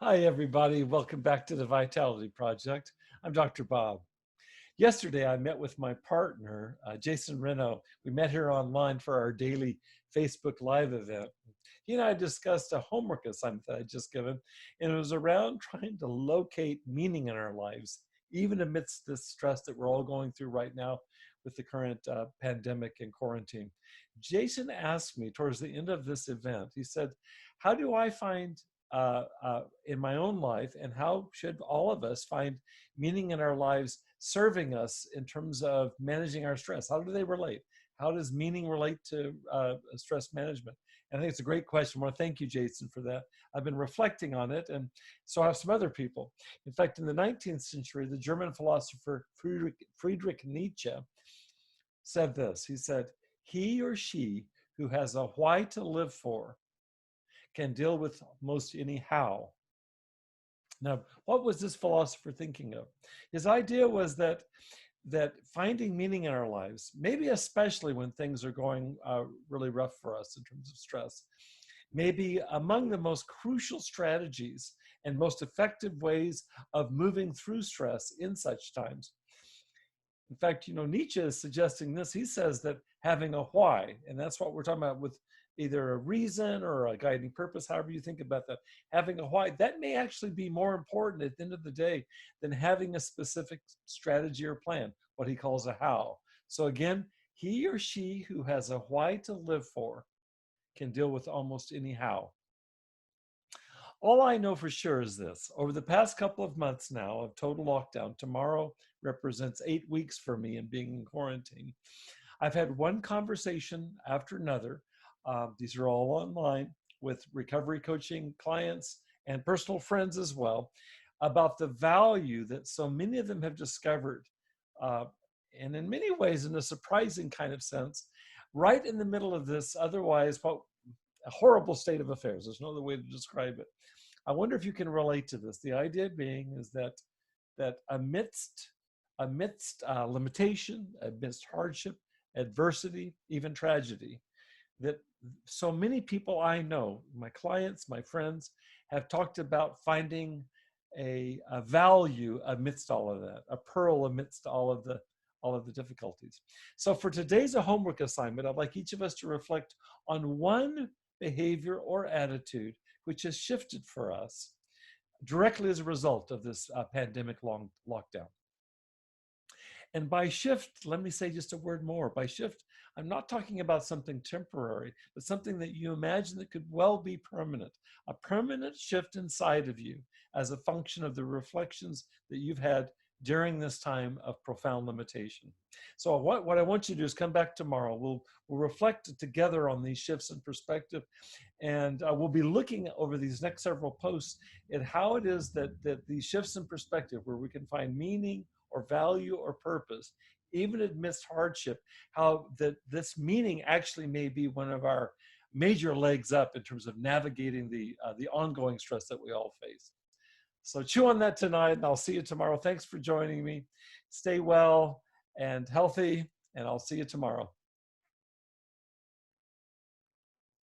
Hi, everybody. Welcome back to the Vitality Project. I'm Dr. Bob. Yesterday, I met with my partner, Jason Reno. We met here online for our daily Facebook Live event. He and I discussed a homework assignment that I just given, and it was around trying to locate meaning in our lives, even amidst this stress that we're all going through right now with the current pandemic and quarantine. Jason asked me towards the end of this event, he said, how do I find in my own life, and how should all of us find meaning in our lives serving us in terms of managing our stress? How do they relate? How does meaning relate to stress management? And I think it's a great question. I want to thank you, Jason, for that. I've been reflecting on it, and so have some other people. In fact, in the 19th century, the German philosopher Friedrich Nietzsche said this. He said, he or she who has a why to live for can deal with most any how. Now, what was this philosopher thinking of? His idea was that finding meaning in our lives, maybe especially when things are going really rough for us in terms of stress, may be among the most crucial strategies and most effective ways of moving through stress in such times. In fact, Nietzsche is suggesting this. He says that having a why, and that's what we're talking about with either a reason or a guiding purpose, however you think about that, having a why, that may actually be more important at the end of the day than having a specific strategy or plan, what he calls a how. So again, he or she who has a why to live for can deal with almost any how. All I know for sure is this. Over the past couple of months now of total lockdown, tomorrow represents 8 weeks for me in being in quarantine. I've had one conversation after another. These are all online with recovery coaching clients and personal friends as well about the value that so many of them have discovered. And in many ways, in a surprising kind of sense, right in the middle of this otherwise, what a horrible state of affairs. There's no other way to describe it. I wonder if you can relate to this. The idea being is that amidst limitation, amidst hardship, adversity, even tragedy, that so many people I know, my clients, my friends, have talked about finding a value amidst all of that, a pearl amidst all of the difficulties. So for today's a homework assignment, I'd like each of us to reflect on one behavior or attitude which has shifted for us directly as a result of this pandemic long lockdown. And by shift, let me say just a word more. By shift, I'm not talking about something temporary, but something that you imagine that could well be permanent, a permanent shift inside of you as a function of the reflections that you've had during this time of profound limitation. So what I want you to do is come back tomorrow. We'll reflect together on these shifts in perspective, and we'll be looking over these next several posts at how it is that these shifts in perspective, where we can find meaning or value or purpose, even amidst hardship, how that this meaning actually may be one of our major legs up in terms of navigating the ongoing stress that we all face. So chew on that tonight, and I'll see you tomorrow. Thanks for joining me. Stay well and healthy, and I'll see you tomorrow.